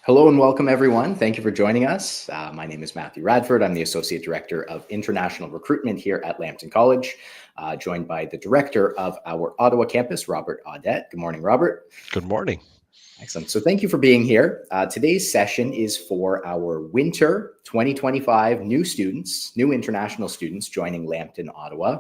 Hello and welcome, everyone. Thank you for joining us. My name is Matthew Radford. I'm the Associate Director of International Recruitment here at Lambton College, joined by the Director of our Ottawa campus, Robert Audette. Good morning, Robert. Good morning. Excellent. So thank you for being here. Today's session is for our winter 2025 new international students joining Lambton, Ottawa.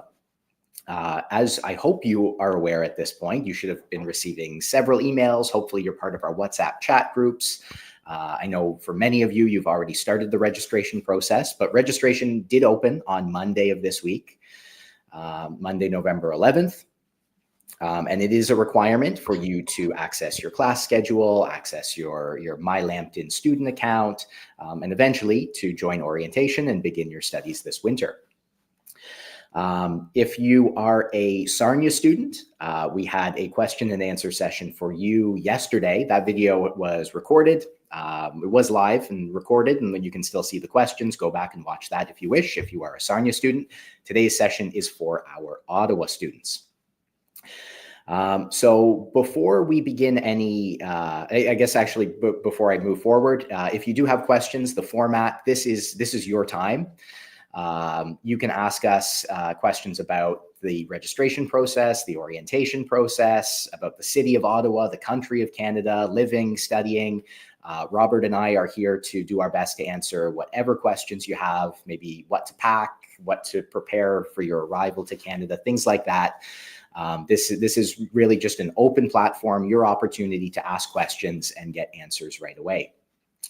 As I hope you are aware at this point, you should have been receiving several emails. Hopefully you're part of our WhatsApp chat groups. I know for many of you, you've already started the registration process, but registration did open on Monday of this week, Monday, November 11th. And it is a requirement for you to access your class schedule, access your My Lambton student account, and eventually to join orientation and begin your studies this winter. If you are a Sarnia student, we had a question and answer session for you yesterday. That video was recorded. It was live and recorded, and then you can still see the questions. Go back and watch that if you wish, if you are a Sarnia student. Today's session is for our Ottawa students. So before we begin I guess actually before I move forward, if you do have questions, the format, this is your time. You can ask us questions about the registration process, the orientation process, about the city of Ottawa, the country of Canada, living, studying. Robert and I are here to do our best to answer whatever questions you have, maybe what to pack, what to prepare for your arrival to Canada, things like that. This is really just an open platform, your opportunity to ask questions and get answers right away.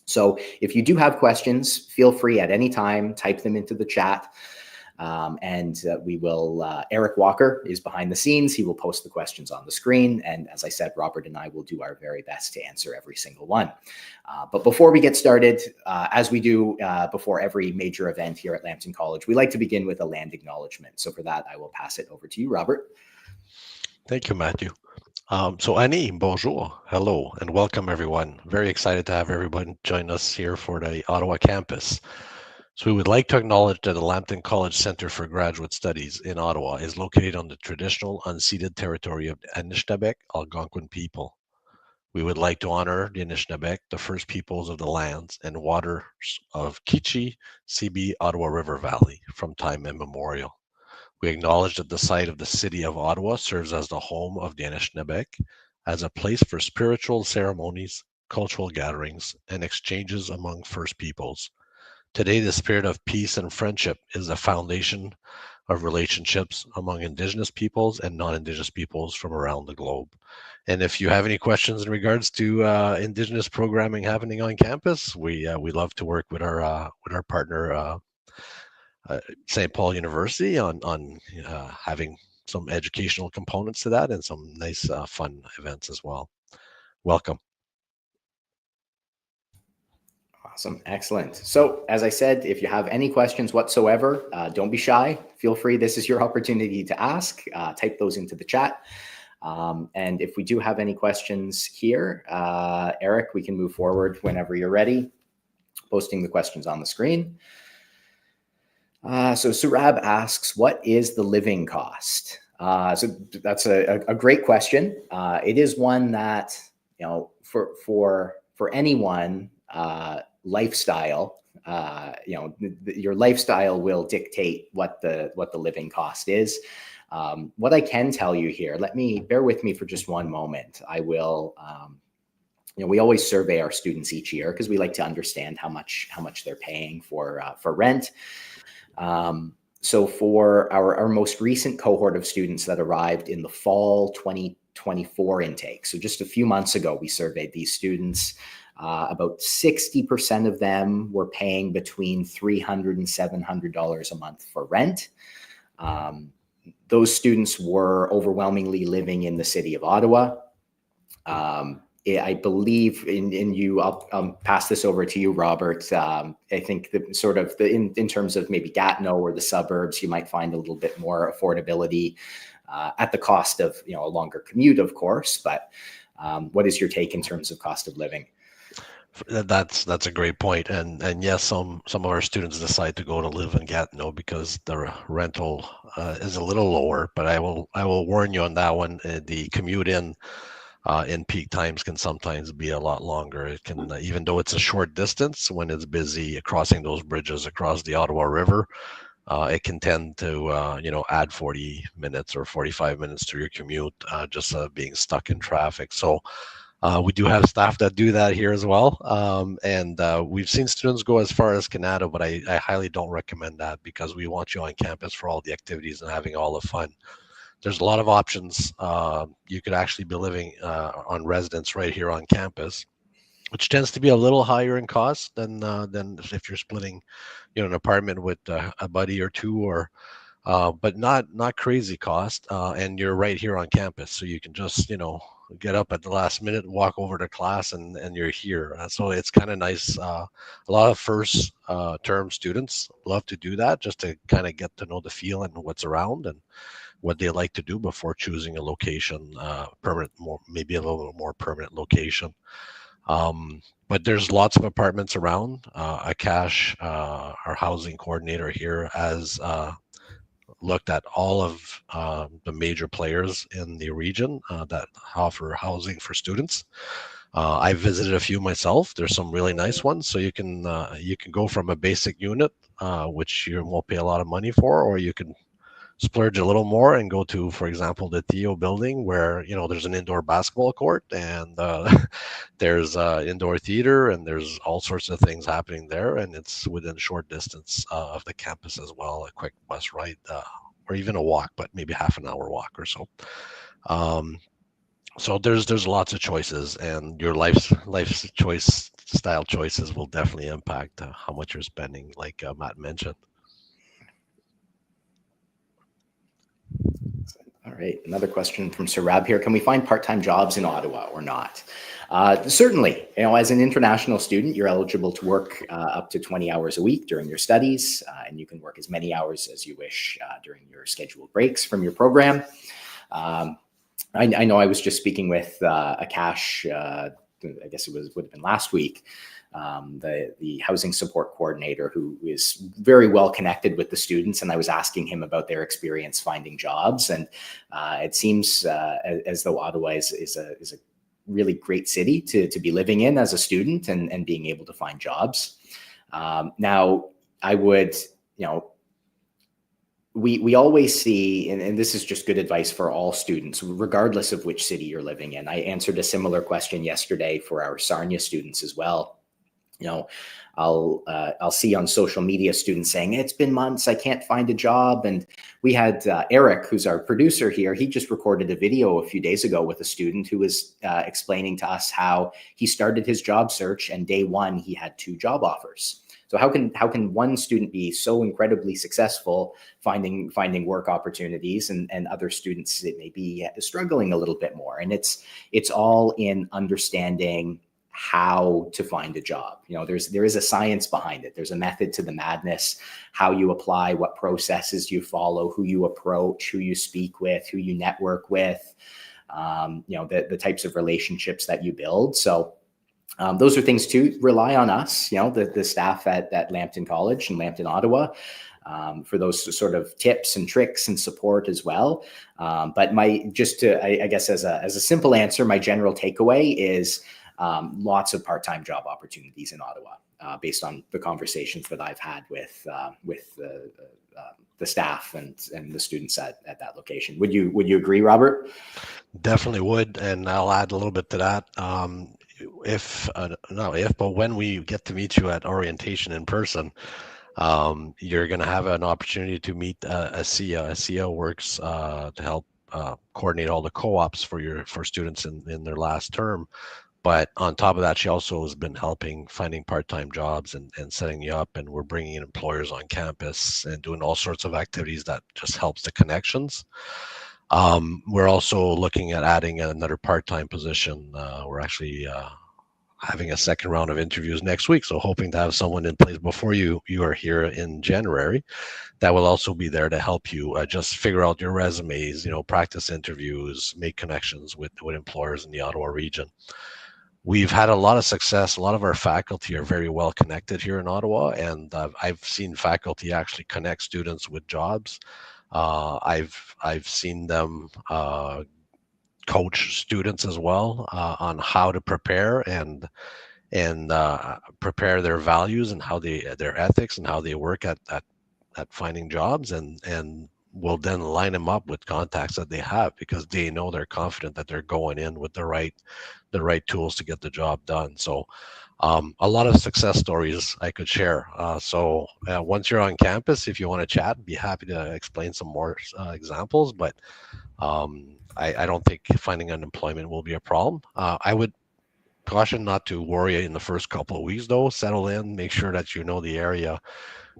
So if you do have questions, feel free at any time, type them into the chat. We will, Eric Walker is behind the scenes. He will post the questions on the screen. And as I said, Robert and I will do our very best to answer every single one. But before we get started, as we do before every major event here at Lambton College, we like to begin with a land acknowledgement. So for that, I will pass it over to you, Robert. Thank you, Matthew. So Annie, bonjour, hello, and welcome everyone. Very excited to have everyone join us here for the Ottawa campus. So we would like to acknowledge that the Lambton College Centre for Graduate Studies in Ottawa is located on the traditional unceded territory of the Anishinaabe Algonquin people. We would like to honor the Anishinaabe, the first peoples of the lands and waters of Kichi, CB, Ottawa River Valley from time immemorial. We acknowledge that the site of the city of Ottawa serves as the home of the Anishinaabe, as a place for spiritual ceremonies, cultural gatherings, and exchanges among First Peoples. Today, the spirit of peace and friendship is the foundation of relationships among Indigenous peoples and non-Indigenous peoples from around the globe. And if you have any questions in regards to Indigenous programming happening on campus, we love to work with our partner St. Paul University on having some educational components to that and some nice fun events as well. Welcome. Awesome. Excellent. So as I said, if you have any questions whatsoever, don't be shy. Feel free. This is your opportunity to ask. Type those into the chat. And if we do have any questions here, Eric, we can move forward whenever you're ready, posting the questions on the screen. So Surab asks, what is the living cost? So that's a great question. It is one that, for anyone, lifestyle, your lifestyle will dictate what the living cost is. What I can tell you here, bear with me for just one moment. I will, we always survey our students each year because we like to understand how much they're paying for rent. So for our most recent cohort of students that arrived in the fall 2024 intake, so just a few months ago, we surveyed these students. About 60% of them were paying between $300 and $700 a month for rent. Those students were overwhelmingly living in the city of Ottawa. I believe in you, I'll pass this over to you, Robert. I think in terms of maybe Gatineau or the suburbs, you might find a little bit more affordability at the cost of a longer commute, of course. But what is your take in terms of cost of living? That's a great point, and yes, some of our students decide to go to live in Gatineau because the rental is a little lower. But I will warn you on that one. The commute in in peak times can sometimes be a lot longer. It can, even though it's a short distance, when it's busy crossing those bridges across the Ottawa River, it can tend to, add 40 minutes or 45 minutes to your commute, just being stuck in traffic. So we do have staff that do that here as well. And we've seen students go as far as Canada, but I highly don't recommend that, because we want you on campus for all the activities and having all the fun. There's a lot of options. You could actually be living on residence right here on campus, which tends to be a little higher in cost than if you're splitting, an apartment with a buddy or two, or but not crazy cost. And you're right here on campus, so you can just get up at the last minute, walk over to class, and you're here. So it's kind of nice. A lot of first term students love to do that, just to kind of get to know the feel and what's around and what they like to do before choosing a location, permanent, maybe a little more permanent location. But there's lots of apartments around. Akash, our housing coordinator here, has looked at all of the major players in the region that offer housing for students. I've visited a few myself. There's some really nice ones. So you can go from a basic unit, which you won't pay a lot of money for, or you can splurge a little more and go to, for example, the Theo building, where there's an indoor basketball court, and there's indoor theater, and there's all sorts of things happening there, and it's within short distance of the campus as well, a quick bus ride, or even a walk, but maybe half an hour walk or so. So there's lots of choices, and your life's style choices will definitely impact how much you're spending, like Matt mentioned. All right, another question from Sarab here. Can we find part-time jobs in Ottawa or not? Certainly. As an international student, you're eligible to work up to 20 hours a week during your studies, and you can work as many hours as you wish during your scheduled breaks from your program. I know I was just speaking with Akash, I guess would have been last week, the housing support coordinator, who is very well connected with the students, and I was asking him about their experience finding jobs, and it seems as though Ottawa is a really great city to be living in as a student and being able to find jobs. Now, I would, we always see, and this is just good advice for all students, regardless of which city you're living in. I answered a similar question yesterday for our Sarnia students as well. I'll see on social media students saying, it's been months, I can't find a job. And we had Eric, who's our producer here, he just recorded a video a few days ago with a student who was explaining to us how he started his job search, and day one, he had 2 job offers. So how can one student be so incredibly successful finding work opportunities, and other students, it may be struggling a little bit more? And it's all in understanding how to find a job. There is a science behind it. There's a method to the madness, how you apply, what processes you follow, who you approach, who you speak with, who you network with, the types of relationships that you build. So those are things to rely on us, the staff at Lambton College and Lambton, Ottawa, for those sort of tips and tricks and support as well. But I guess as a simple answer, my general takeaway is lots of part-time job opportunities in Ottawa, based on the conversations that I've had with the staff and the students at that location. Would you agree, Robert? Definitely would, and I'll add a little bit to that. But when we get to meet you at orientation in person, you're going to have an opportunity to meet a CEO. A CEO works to help coordinate all the co-ops for students in their last term. But on top of that, she also has been helping finding part-time jobs and setting you up. And we're bringing in employers on campus and doing all sorts of activities that just helps the connections. We're also looking at adding another part-time position. We're actually having a second round of interviews next week. So hoping to have someone in place before you are here in January that will also be there to help you just figure out your resumes, practice interviews, make connections with employers in the Ottawa region. We've had a lot of success. A lot of our faculty are very well connected here in Ottawa, and I've seen faculty actually connect students with jobs. I've seen them coach students as well on how to prepare and prepare their values and how their ethics and how they work at finding jobs, and will then line them up with contacts that they have, because they know they're confident that they're going in with the right tools to get the job done. So a lot of success stories I could share. So once you're on campus, if you want to chat, I'd be happy to explain some more examples. But I don't think finding unemployment will be a problem. I would caution not to worry in the first couple of weeks, though. Settle in, make sure that you know the area,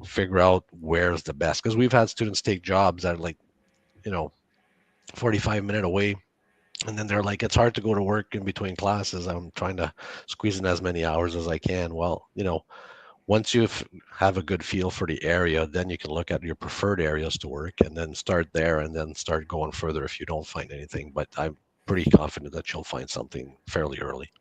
figure out where's the best. Because we've had students take jobs that are like, 45-minute away. And then they're like, it's hard to go to work in between classes. I'm trying to squeeze in as many hours as I can. Well, once you have a good feel for the area, then you can look at your preferred areas to work and then start there and then start going further if you don't find anything. But I'm pretty confident that you'll find something fairly early.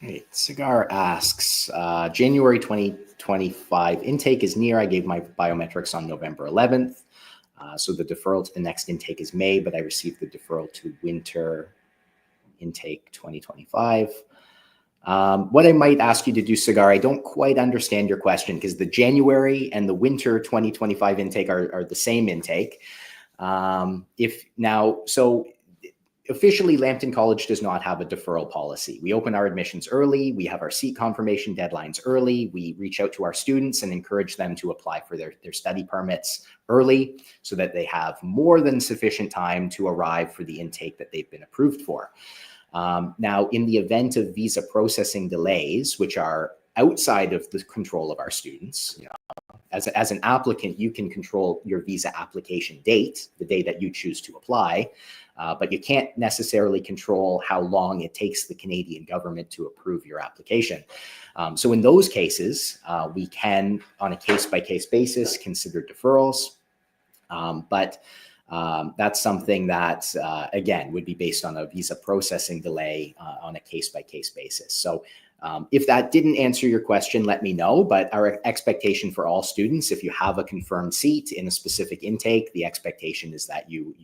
Right. Cigar asks, January 2025 intake is near. I gave my biometrics on November 11th. So the deferral to the next intake is May, but I received the deferral to winter intake 2025. What I might ask you to do, Cigar, I don't quite understand your question, because the January and the winter 2025 intake are the same intake. Officially, Lambton College does not have a deferral policy. We open our admissions early. We have our seat confirmation deadlines early. We reach out to our students and encourage them to apply for their study permits early, so that they have more than sufficient time to arrive for the intake that they've been approved for. Now, in the event of visa processing delays, which are outside of the control of our students, as an applicant, you can control your visa application date, the day that you choose to apply, but you can't necessarily control how long it takes the Canadian government to approve your application. So in those cases, we can, on a case-by-case basis, consider deferrals. But that's something that, again, would be based on a visa processing delay on a case-by-case basis. So if that didn't answer your question, let me know. But our expectation for all students, if you have a confirmed seat in a specific intake, the expectation is that you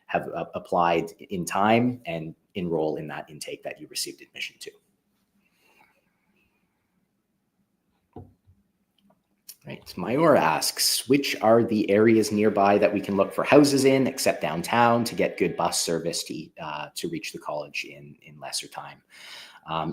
have applied in time and enroll in that intake that you received admission to. Right. Mayur asks, which are the areas nearby that we can look for houses in, except downtown, to get good bus service to reach the college in lesser time?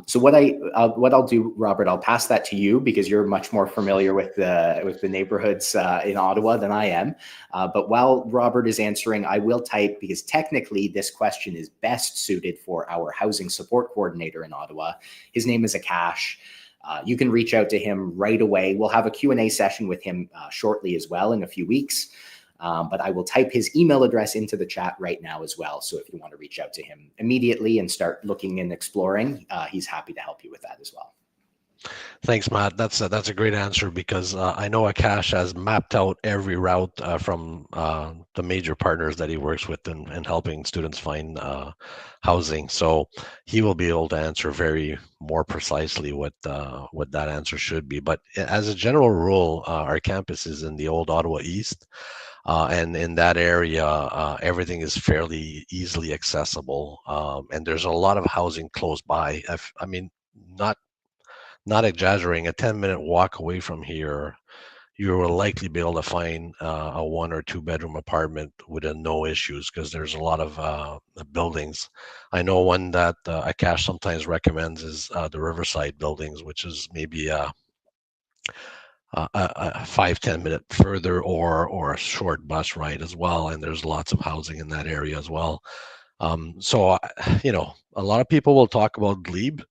So what I'll do, Robert, I'll pass that to you, because you're much more familiar with the neighborhoods in Ottawa than I am. But while Robert is answering, I will type, because technically this question is best suited for our housing support coordinator in Ottawa. His name is Akash. You can reach out to him right away. We'll have a Q&A session with him shortly as well, in a few weeks. But I will type his email address into the chat right now as well. So if you want to reach out to him immediately and start looking and exploring, he's happy to help you with that as well. Thanks, Matt. That's a great answer, because I know Akash has mapped out every route from the major partners that he works with in helping students find housing. So he will be able to answer very more precisely what that answer should be. But as a general rule, our campus is in the old Ottawa East. And in that area, everything is fairly easily accessible. And there's a lot of housing close by. I mean, not exaggerating, a 10-minute walk away from here, you will likely be able to find a 1 or 2 bedroom apartment with no issues, because there's a lot of buildings. I know one that Akash sometimes recommends is the Riverside buildings, which is maybe a 5-10 minute further or a short bus ride as well. And there's lots of housing in that area as well. So, a lot of people will talk about Glebe.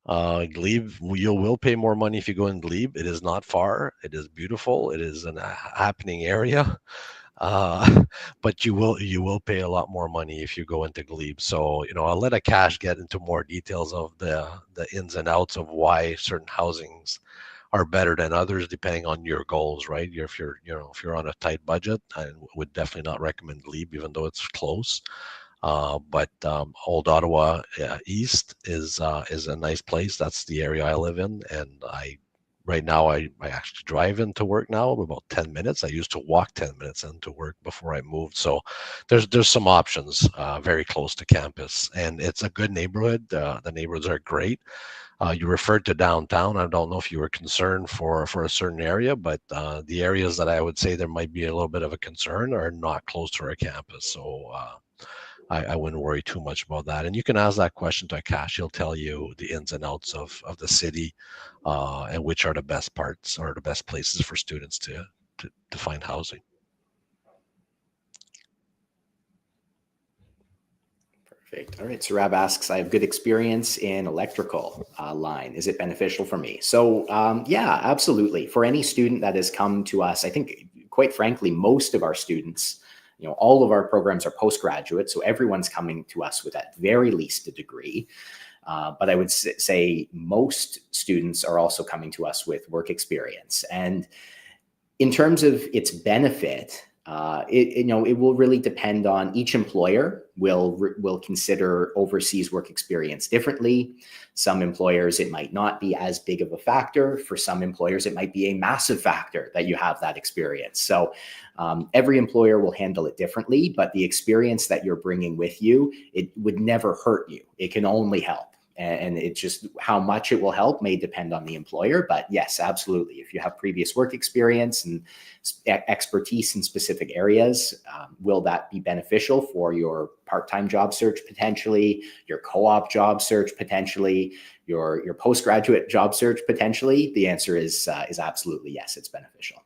Glebe, you will pay more money if you go in Glebe. It is not far. It is beautiful. It is a happening area. But you will pay a lot more money if you go into Glebe. So, I'll let Akash get into more details of the ins and outs of why certain housings are better than others depending on your goals, right? If you're on a tight budget, I would definitely not recommend Glebe, even though it's close. But Old Ottawa East is a nice place. That's the area I live in, and I Right now, I actually drive into work now about 10 minutes. I used to walk 10 minutes into work before I moved. So there's some options very close to campus, and it's a good neighborhood. The neighborhoods are great. You referred to downtown. I don't know if you were concerned for a certain area, but the areas that I would say there might be a little bit of a concern are not close to our campus. So I wouldn't worry too much about that. And you can ask that question to Akash. He'll tell you the ins and outs of the city and which are the best parts or the best places for students to find housing. Perfect. All right. So Rab asks, I have good experience in electrical line. Is it beneficial for me? So yeah, absolutely. For any student that has come to us, I think, quite frankly, most of our students, all of our programs are postgraduate. So everyone's coming to us with at very least a degree. But I would say most students are also coming to us with work experience. And in terms of its benefit, it will really depend on each employer will consider overseas work experience differently. Some employers, it might not be as big of a factor. For some employers, it might be a massive factor that you have that experience. So every employer will handle it differently, but the experience that you're bringing with you, it would never hurt you. It can only help. And it's just how much it will help may depend on the employer. But yes, absolutely. If you have previous work experience and expertise in specific areas, will that be beneficial for your part-time job search potentially, your co-op job search potentially, your postgraduate job search potentially? The answer is absolutely yes, it's beneficial.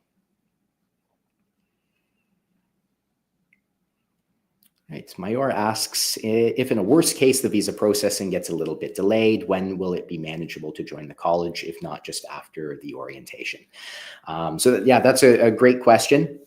Right. Mayor asks, if in a worst case, the visa processing gets a little bit delayed, when will it be manageable to join the college, if not just after the orientation? Yeah, that's a great question.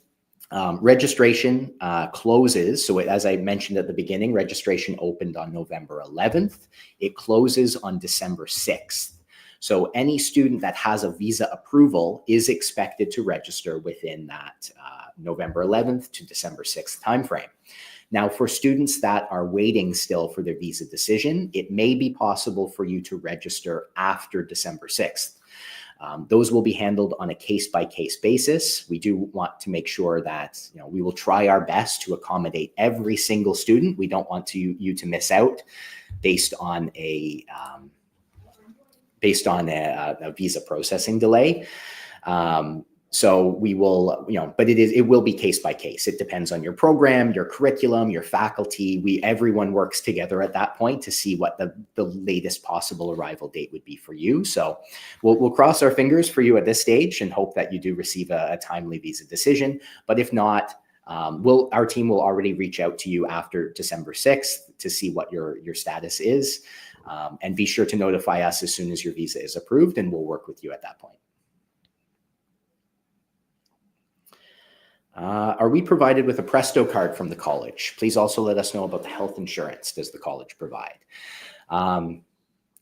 Registration closes. So as I mentioned at the beginning, registration opened on November 11th. It closes on December 6th. So any student that has a visa approval is expected to register within that November 11th to December 6th timeframe. Now, for students that are waiting still for their visa decision, it may be possible for you to register after December 6th. Those will be handled on a case-by-case basis. We do want to make sure that we will try our best to accommodate every single student. We don't want you to miss out based on a visa processing delay. So we will, but it will be case by case. It depends on your program, your curriculum, your faculty. Everyone works together at that point to see what the latest possible arrival date would be for you. So we'll cross our fingers for you at this stage and hope that you do receive a timely visa decision. But if not, our team will already reach out to you after December 6th to see what your status is. And be sure to notify us as soon as your visa is approved, and we'll work with you at that point. Are we provided with a Presto card from the college? Please also let us know about the health insurance does the college provide.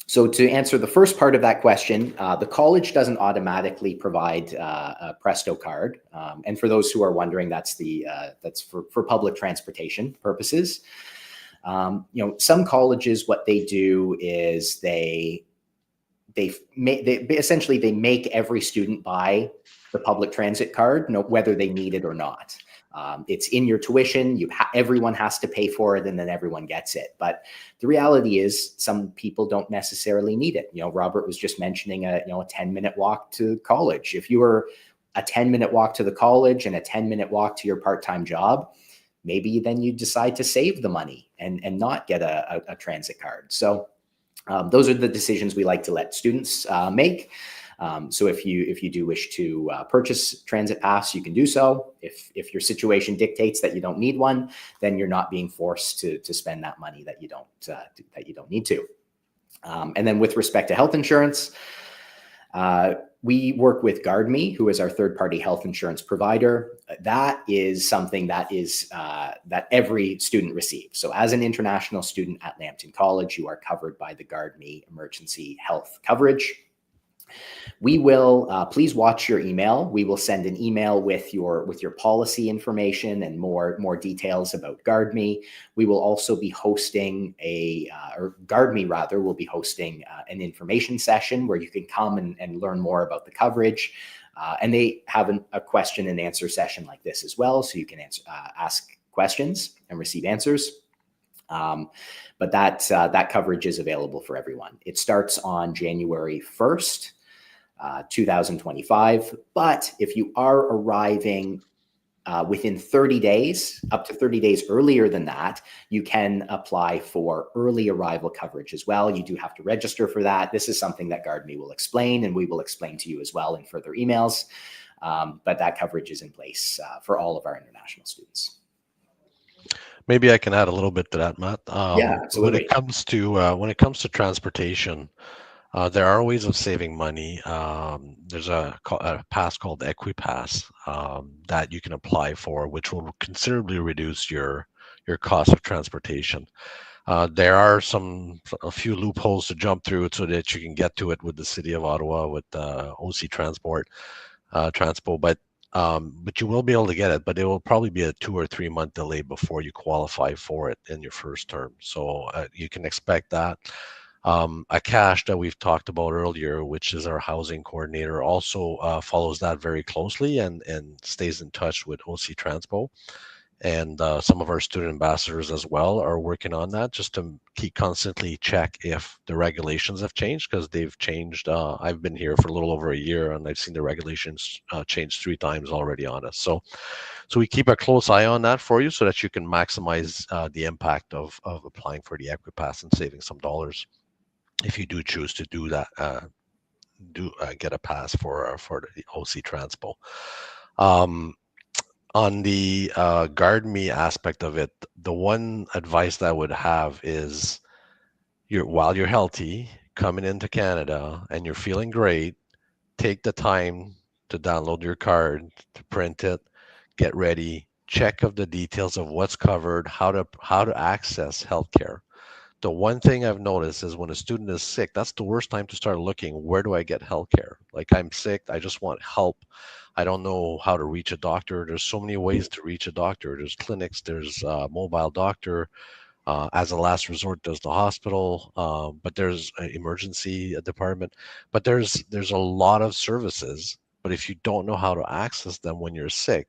So to answer the first part of that question, the college doesn't automatically provide a Presto card. And for those who are wondering, that's for public transportation purposes. Some colleges, what they do is they essentially make every student buy the public transit card, whether they need it or not. It's in your tuition. Everyone has to pay for it, and then everyone gets it. But the reality is, some people don't necessarily need it. Robert was just mentioning a 10-minute walk to college. If you were a 10-minute walk to the college and a 10-minute walk to your part-time job, maybe then you decide to save the money and not get a transit card. So those are the decisions we like to let students make. So if you do wish to purchase transit pass, you can do so. If your situation dictates that you don't need one, then you're not being forced to spend that money that you don't need to. And then with respect to health insurance, we work with GuardMe, who is our third-party health insurance provider. That is something that every student receives. So as an international student at Lambton College, you are covered by the GuardMe emergency health coverage. We will please watch your email. We will send an email with your policy information and more details about GuardMe. We will also be hosting or GuardMe rather will be hosting an information session where you can come and learn more about the coverage. And they have a question and answer session like this as well, so you can ask questions and receive answers. But that coverage is available for everyone. It starts on January 1st. 2025. But if you are arriving within 30 days, up to 30 days earlier than that, you can apply for early arrival coverage as well. You do have to register for that. This is something that GuardMe will explain, and we will explain to you as well in further emails. But that coverage is in place for all of our international students. Maybe I can add a little bit to that, Matt. Yeah, absolutely. When it comes to transportation, there are ways of saving money. There's a pass called EquiPass that you can apply for, which will considerably reduce your cost of transportation. There are a few loopholes to jump through so that you can get to it with the City of Ottawa with OC Transpo, but you will be able to get it, but it will probably be a 2 or 3 month delay before you qualify for it in your first term. So you can expect that. Akash that we've talked about earlier, which is our housing coordinator, also follows that very closely and stays in touch with OC Transpo. And some of our student ambassadors as well are working on that just to constantly check if the regulations have changed, because they've changed. I've been here for a little over a year and I've seen the regulations change 3 times already on us. So we keep a close eye on that for you so that you can maximize the impact of applying for the EquiPass and saving some dollars if you do choose to do that. Get a pass for the OC Transpo. On the GuardMe aspect of it, the one advice that I would have is while you're healthy, coming into Canada and you're feeling great, take the time to download your card, to print it, get ready, check of the details of what's covered, how to access healthcare. The one thing I've noticed is when a student is sick, that's the worst time to start looking, where do I get healthcare? Like, I'm sick, I just want help. I don't know how to reach a doctor. There's so many ways to reach a doctor. There's clinics, there's a mobile doctor. As a last resort, there's the hospital, but there's an emergency department. But there's a lot of services. But if you don't know how to access them when you're sick,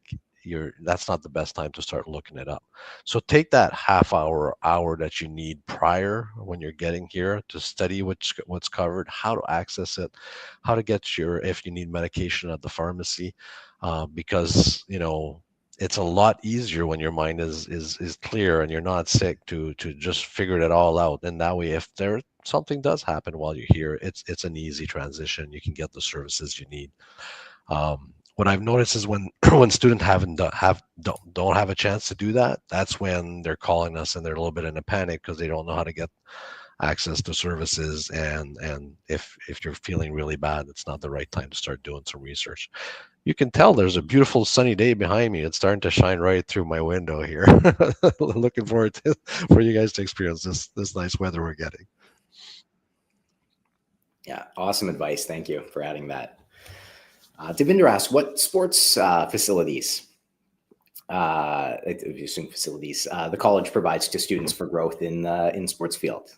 that's not the best time to start looking it up. So take that half hour that you need prior when you're getting here to study what's covered, how to access it, how to get if you need medication at the pharmacy, because it's a lot easier when your mind is clear and you're not sick to just figure it all out. And that way, if something does happen while you're here, it's an easy transition. You can get the services you need. What I've noticed is when students don't have a chance to do that, that's when they're calling us and they're a little bit in a panic because they don't know how to get access to services. And if you're feeling really bad, it's not the right time to start doing some research. You can tell there's a beautiful sunny day behind me. It's starting to shine right through my window here. Looking forward for you guys to experience this nice weather we're getting. Yeah, awesome advice. Thank you for adding that. Devinder asks, what sports facilities, the college provides to students for growth in sports field?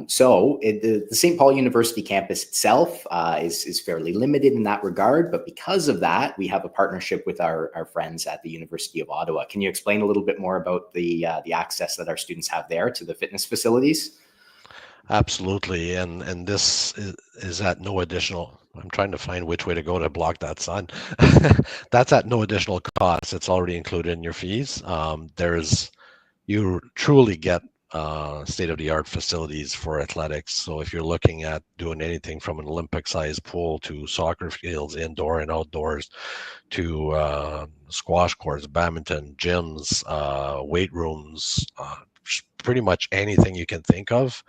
So the St. Paul University campus itself is fairly limited in that regard, but because of that, we have a partnership with our friends at the University of Ottawa. Can you explain a little bit more about the access that our students have there to the fitness facilities? Absolutely, and this is at no additional. I'm trying to find which way to go to block that sun. That's at no additional cost. It's already included in your fees. You truly get state-of-the-art facilities for athletics. So if you're looking at doing anything from an Olympic-sized pool to soccer fields, indoor and outdoors, to squash courts, badminton, gyms, weight rooms, pretty much anything you can think of.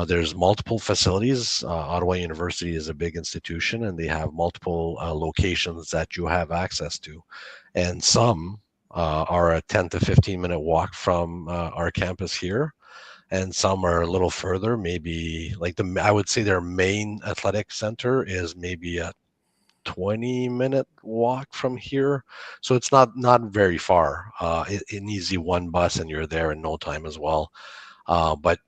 There's multiple facilities. Ottawa University is a big institution and they have multiple locations that you have access to. And some are a 10 to 15-minute walk from our campus here, and some are a little further. Maybe like I would say their main athletic center is maybe a 20-minute walk from here, so it's not very far. An easy one bus and you're there in no time as well. But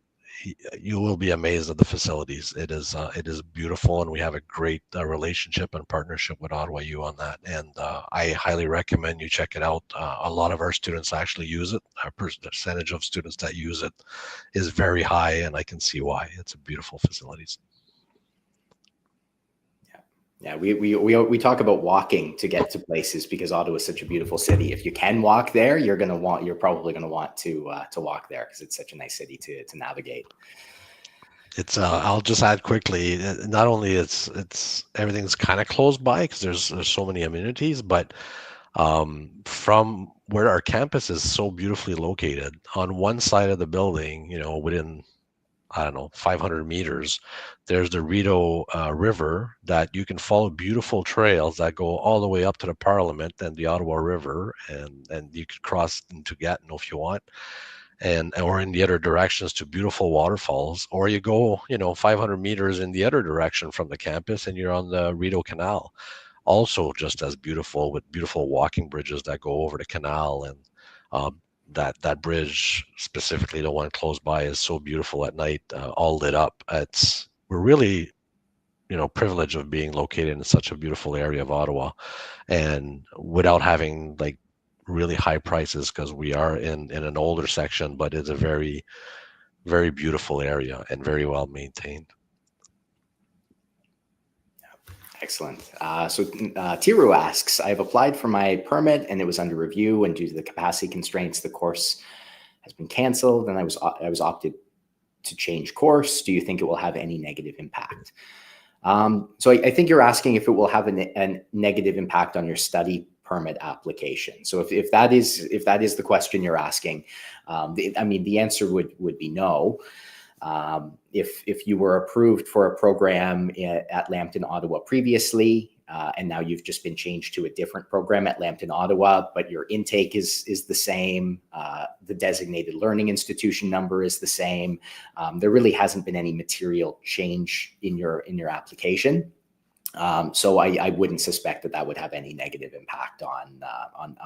you will be amazed at the facilities. It is beautiful, and we have a great relationship and partnership with Ottawa U on that. And I highly recommend you check it out. A lot of our students actually use it. Our percentage of students that use it is very high, and I can see why. It's a beautiful facilities. Yeah, we talk about walking to get to places because Ottawa is such a beautiful city. If you can walk there, you're probably gonna want to walk there because it's such a nice city to navigate. It's I'll just add quickly. Not only it's everything's kind of close by because there's so many amenities, but from where our campus is so beautifully located, on one side of the building, within, I don't know, 500 meters, there's the Rideau River that you can follow beautiful trails that go all the way up to the Parliament and the Ottawa River, and you could cross into Gatineau if you want, or in the other directions to beautiful waterfalls, or you go 500 meters in the other direction from the campus and you're on the Rideau Canal, also just as beautiful, with beautiful walking bridges that go over the canal. And that bridge, specifically the one close by, is so beautiful at night, all lit up. We're really privileged of being located in such a beautiful area of Ottawa, and without having like really high prices, because we are in an older section, but it's a very, very beautiful area and very well maintained. Excellent. So Tiru asks, I've applied for my permit and it was under review, and due to the capacity constraints, the course has been canceled, and I was opted to change course. Do you think it will have any negative impact? So I think you're asking if it will have a negative impact on your study permit application. So if that is the question you're asking, the answer would be no. If you were approved for a program at Lambton, Ottawa previously, and now you've just been changed to a different program at Lambton, Ottawa, but your intake is the same, the designated learning institution number is the same, there really hasn't been any material change in your application. So I wouldn't suspect that would have any negative impact on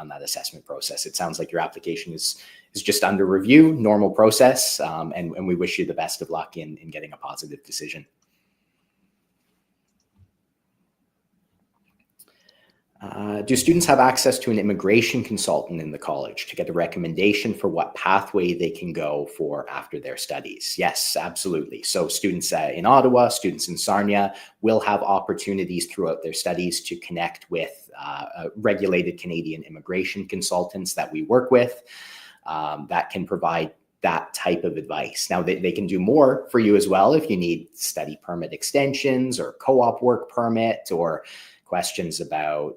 that assessment process. It sounds like your application is just under review, normal process, and we wish you the best of luck in getting a positive decision. Do students have access to an immigration consultant in the college to get a recommendation for what pathway they can go for after their studies? Yes, absolutely. So students in Ottawa, students in Sarnia will have opportunities throughout their studies to connect with regulated Canadian immigration consultants that we work with that can provide that type of advice. Now, they can do more for you as well if you need study permit extensions or co-op work permit, or questions about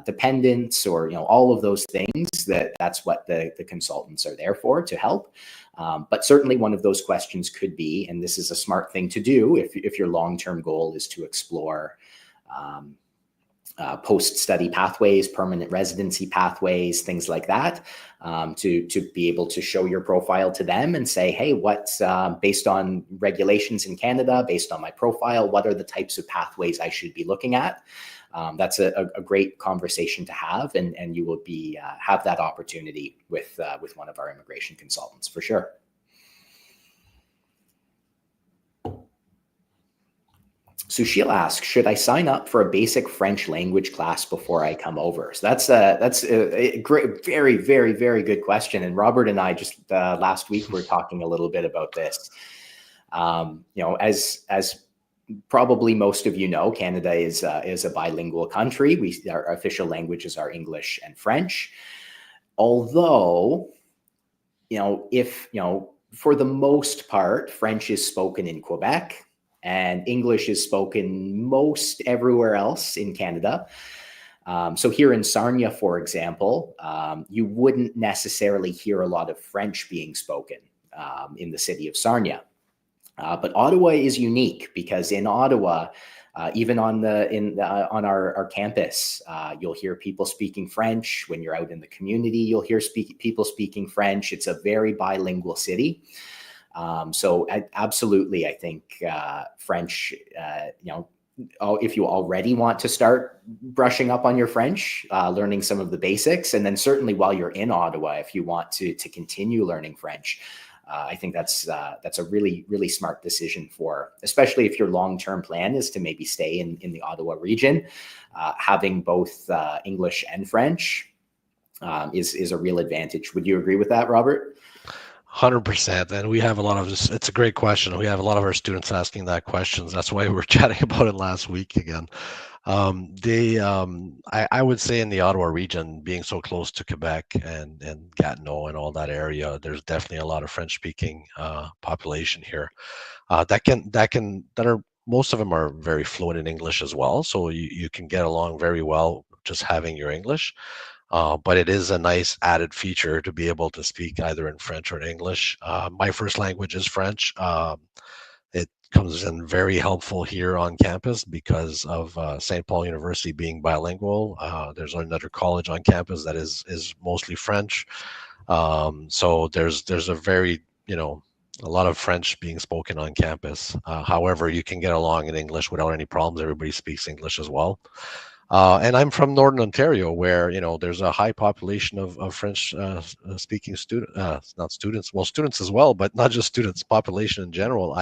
dependents, or all of those things. That's what the consultants are there for, to help. But certainly one of those questions could be, and this is a smart thing to do if your long-term goal is to explore post-study pathways, permanent residency pathways, things like that, to be able to show your profile to them and say, hey, what's based on regulations in Canada, based on my profile, what are the types of pathways I should be looking at? That's a great conversation to have, and you will be have that opportunity with one of our immigration consultants for sure. Sushil asks, should I sign up for a basic French language class before I come over? So that's a great, very, very, very good question. And Robert and I just last week were talking a little bit about this. As probably most of you know, Canada is a bilingual country. Our official languages are English and French. Although, for the most part, French is spoken in Quebec, and English is spoken most everywhere else in Canada. So here in Sarnia, for example, you wouldn't necessarily hear a lot of French being spoken in the city of Sarnia. But Ottawa is unique because in Ottawa, even on our campus, you'll hear people speaking French. When you're out in the community, you'll hear people speaking French. It's a very bilingual city. So absolutely, I think French, if you already want to start brushing up on your French, learning some of the basics, and then certainly while you're in Ottawa, if you want to continue learning French, I think that's a really, really smart decision especially if your long-term plan is to maybe stay in the Ottawa region. Having both English and French is a real advantage. Would you agree with that, Robert? 100%. And we have a lot of this. It's a great question. We have a lot of our students asking that questions. That's why we were chatting about it last week again. I would say in the Ottawa region, being so close to Quebec and Gatineau and all that area, there's definitely a lot of French-speaking population here. Most of them are very fluent in English as well, so you can get along very well just having your English. But it is a nice added feature to be able to speak either in French or in English. My first language is French. It comes in very helpful here on campus because of St. Paul University being bilingual. There's another college on campus that is mostly French. So there's a lot of French being spoken on campus. However, you can get along in English without any problems. Everybody speaks English as well. And I'm from Northern Ontario, where there's a high population of French-speaking students as well, but not just students, population in general.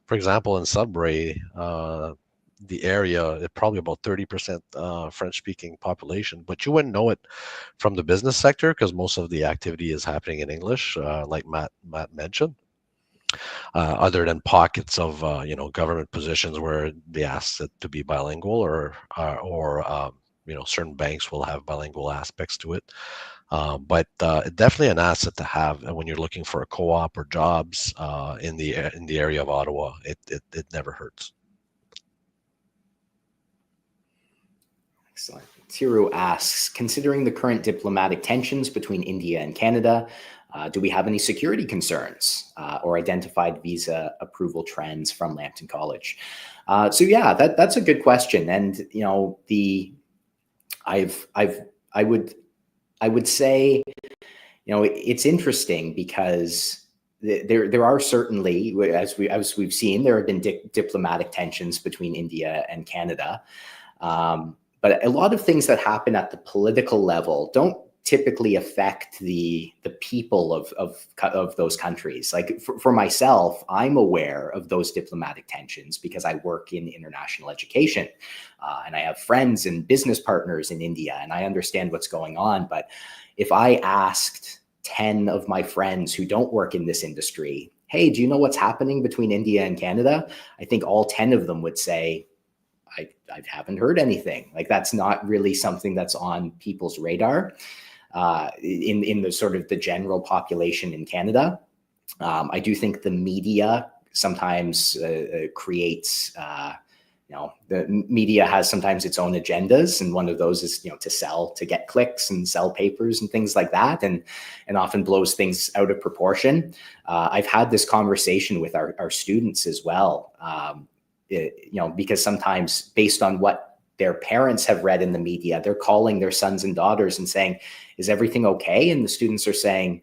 For example, in Sudbury, the area, probably about 30% French-speaking population, but you wouldn't know it from the business sector because most of the activity is happening in English, like Matt mentioned. Other than pockets of government positions where they ask it to be bilingual, or certain banks will have bilingual aspects to it. But definitely an asset to have when you're looking for a co-op or jobs in the area of Ottawa. It never hurts. Excellent. Tiru asks, considering the current diplomatic tensions between India and Canada, do we have any security concerns or identified visa approval trends from Lambton College? So yeah, that's a good question, and I would say it's interesting because there are certainly, as we've seen, there have been diplomatic tensions between India and Canada, but a lot of things that happen at the political level don't typically affect the people of those countries. Like for myself, I'm aware of those diplomatic tensions because I work in international education, and I have friends and business partners in India, and I understand what's going on. But if I asked 10 of my friends who don't work in this industry, hey, do you know what's happening between India and Canada? I think all 10 of them would say, I haven't heard anything. Like that's not really something that's on people's radar. In the sort of the general population in Canada. I do think the media sometimes creates, the media has sometimes its own agendas, and one of those is, to get clicks and sell papers and things like that, and often blows things out of proportion. I've had this conversation with our students as well, because sometimes based on what their parents have read in the media, they're calling their sons and daughters and saying, is everything okay? And the students are saying,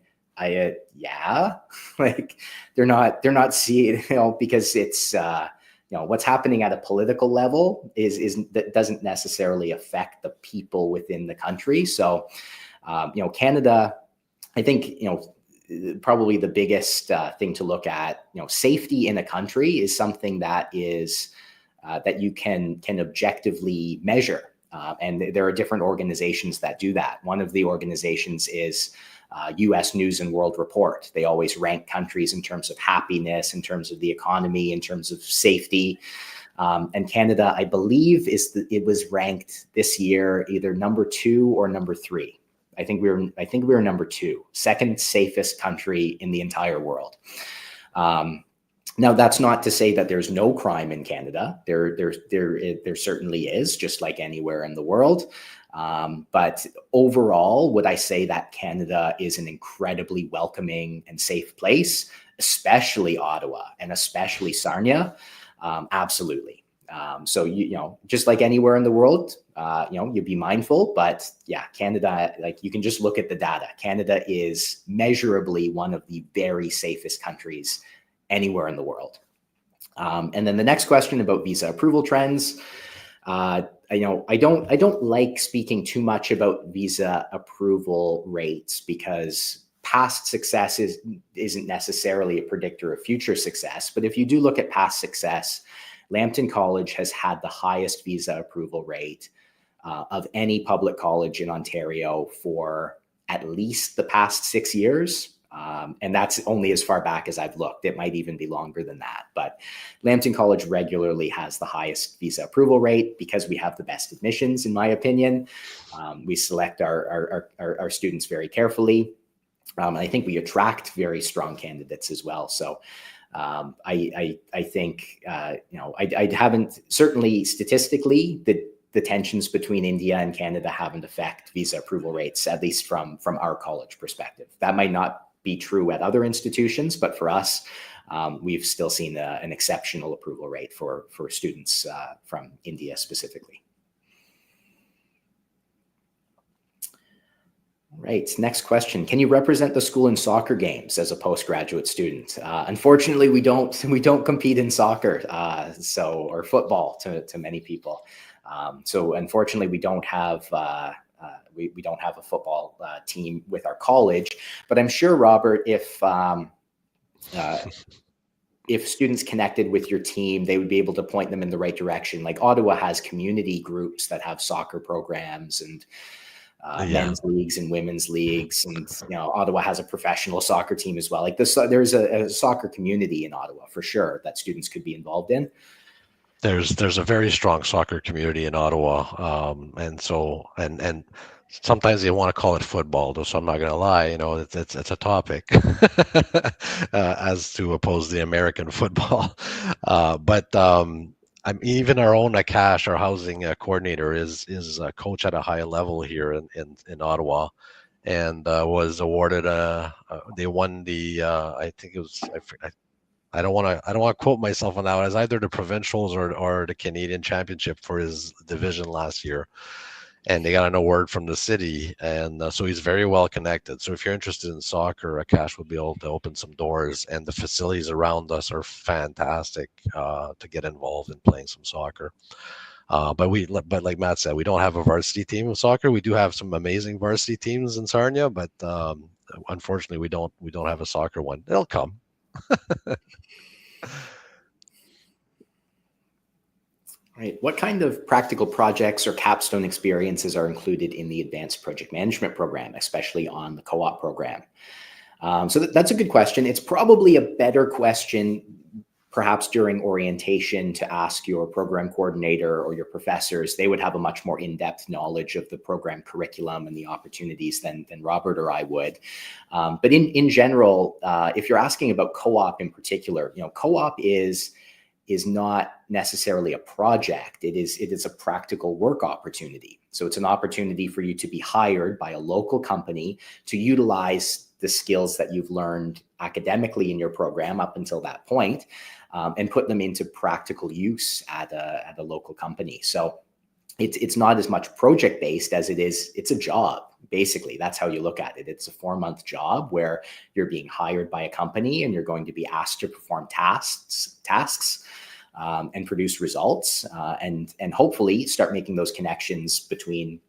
yeah, like they're not seeing, because it's, what's happening at a political level that doesn't necessarily affect the people within the country. So, Canada, I think, probably the biggest thing to look at, safety in a country is something that is, that you can objectively measure. And there are different organizations that do that. One of the organizations is U.S. News and World Report. They always rank countries in terms of happiness, in terms of the economy, in terms of safety. And Canada, I believe, it was ranked this year either number 2 or number 3. I think we were number 2, second safest country in the entire world. Now, that's not to say that there's no crime in Canada. There certainly is, just like anywhere in the world. But overall, would I say that Canada is an incredibly welcoming and safe place? especially Ottawa and especially Sarnia, absolutely. So, just like anywhere in the world, you'd be mindful, but yeah, Canada, like you can just look at the data. Canada is measurably one of the very safest countries anywhere in the world. And then the next question about visa approval trends. I don't like speaking too much about visa approval rates because past success isn't necessarily a predictor of future success. But if you do look at past success, Lambton College has had the highest visa approval rate of any public college in Ontario for at least the past 6 years. And that's only as far back as I've looked. It might even be longer than that. But Lambton College regularly has the highest visa approval rate because we have the best admissions, in my opinion. We select our students very carefully. I think we attract very strong candidates as well. So I think, I haven't, certainly statistically, the tensions between India and Canada haven't affected visa approval rates, at least from our college perspective. That might not be true at other institutions, but for us, we've still seen an exceptional approval rate for students from India specifically. Right. Next question. Can you represent the school in soccer games as a postgraduate student? Unfortunately, we don't compete in soccer, or football to many people. So unfortunately, we don't have we don't have a football team with our college. But I'm sure, Robert, if students connected with your team, they would be able to point them in the right direction. Like Ottawa has community groups that have soccer programs and men's leagues and women's leagues, and Ottawa has a professional soccer team as well. Like there's a soccer community in Ottawa for sure that students could be involved in. There's a very strong soccer community in Ottawa, and sometimes they want to call it football, though. So I'm not going to lie, it's a topic as to oppose the American football, but. Even our own Akash, our housing coordinator, is a coach at a high level here in Ottawa, and was awarded they won the I think it was I don't want to quote myself on that one, as either the provincials or the Canadian championship for his division last year. And they got an award from the city, and so he's very well connected. So if you're interested in soccer, Akash will be able to open some doors, and the facilities around us are fantastic to get involved in playing some soccer. But like Matt said, we don't have a varsity team of soccer. We do have some amazing varsity teams in Sarnia, but unfortunately, we don't have a soccer one. It'll come. Right. What kind of practical projects or capstone experiences are included in the advanced project management program, especially on the CoOp program? So that's a good question. It's probably a better question, perhaps during orientation, to ask your program coordinator or your professors. They would have a much more in-depth knowledge of the program curriculum and the opportunities than Robert or I would. But in general, if you're asking about CoOp in particular, CoOp is not necessarily a project. It is a practical work opportunity. So it's an opportunity for you to be hired by a local company to utilize the skills that you've learned academically in your program up until that point, and put them into practical use at a local company. So it's not as much project-based as it's a job. Basically, that's how you look at it. It's a 4-month job where you're being hired by a company and you're going to be asked to perform tasks and produce results, and hopefully start making those connections between,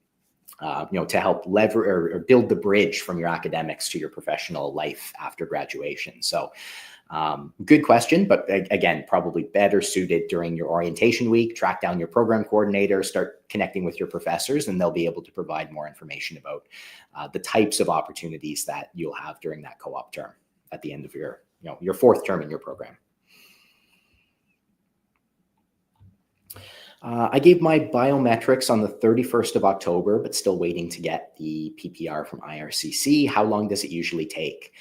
to help lever or build the bridge from your academics to your professional life after graduation. So good question, but again, probably better suited during your orientation week. Track down your program coordinator, start connecting with your professors, and they'll be able to provide more information about the types of opportunities that you'll have during that CoOp term at the end of your 4th term in your program. I gave my biometrics on the 31st of October, but still waiting to get the PPR from IRCC. How long does it usually take?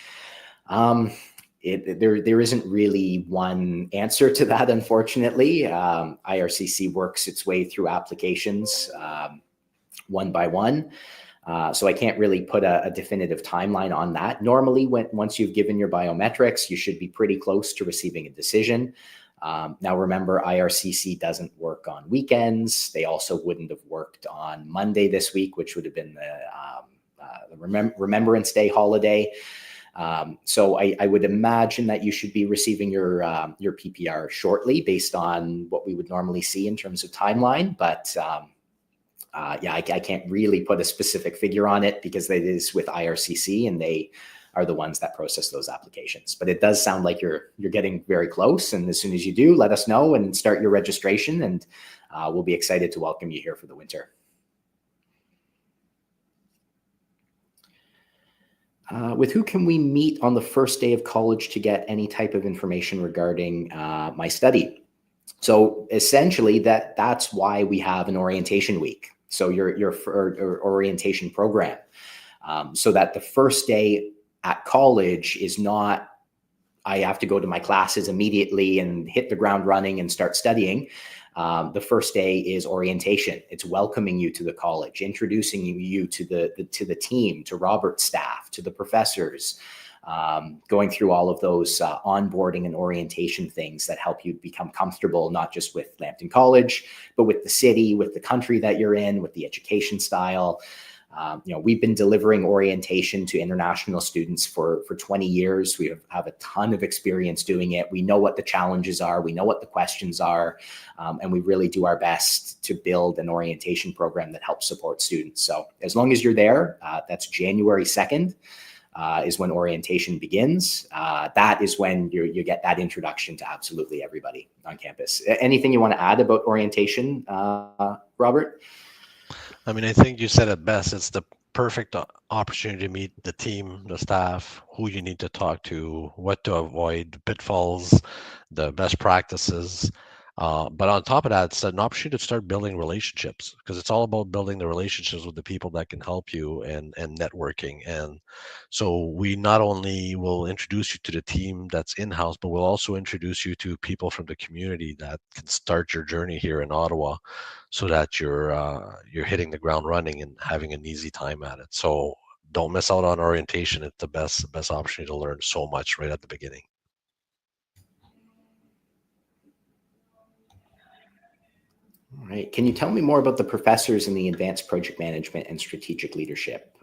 There isn't really one answer to that, unfortunately. IRCC works its way through applications one by one. So I can't really put a definitive timeline on that. Normally, once you've given your biometrics, you should be pretty close to receiving a decision. Now, remember, IRCC doesn't work on weekends. They also wouldn't have worked on Monday this week, which would have been the Remembrance Day holiday. So I would imagine that you should be receiving your PPR shortly based on what we would normally see in terms of timeline. But yeah, I can't really put a specific figure on it because it is with IRCC and they are the ones that process those applications. But it does sound like you're getting very close. And as soon as you do, let us know and start your registration, and we'll be excited to welcome you here for the winter. With who can we meet on the first day of college to get any type of information regarding my study? So essentially, that's why we have an orientation week. So your orientation program, so that the first day at college is not, I have to go to my classes immediately and hit the ground running and start studying. The first day is orientation. It's welcoming you to the college, introducing you to the team, to Robert's staff, to the professors, going through all of those onboarding and orientation things that help you become comfortable, not just with Lambton College, but with the city, with the country that you're in, with the education style. We've been delivering orientation to international students for 20 years. We have a ton of experience doing it. We know what the challenges are. We know what the questions are. And we really do our best to build an orientation program that helps support students. So as long as you're there, that's January 2nd. Is when orientation begins. That is when you get that introduction to absolutely everybody on campus. Anything you want to add about orientation, Robert? I mean, I think you said it best. It's the perfect opportunity to meet the team, the staff, who you need to talk to, what to avoid, the pitfalls, the best practices. But on top of that, it's an opportunity to start building relationships, because it's all about building the relationships with the people that can help you and networking. And so we not only will introduce you to the team that's in-house, but we'll also introduce you to people from the community that can start your journey here in Ottawa, so that you're hitting the ground running and having an easy time at it. So don't miss out on orientation. It's the best opportunity to learn so much right at the beginning. All right. Can you tell me more about the professors in the Advanced Project Management and Strategic Leadership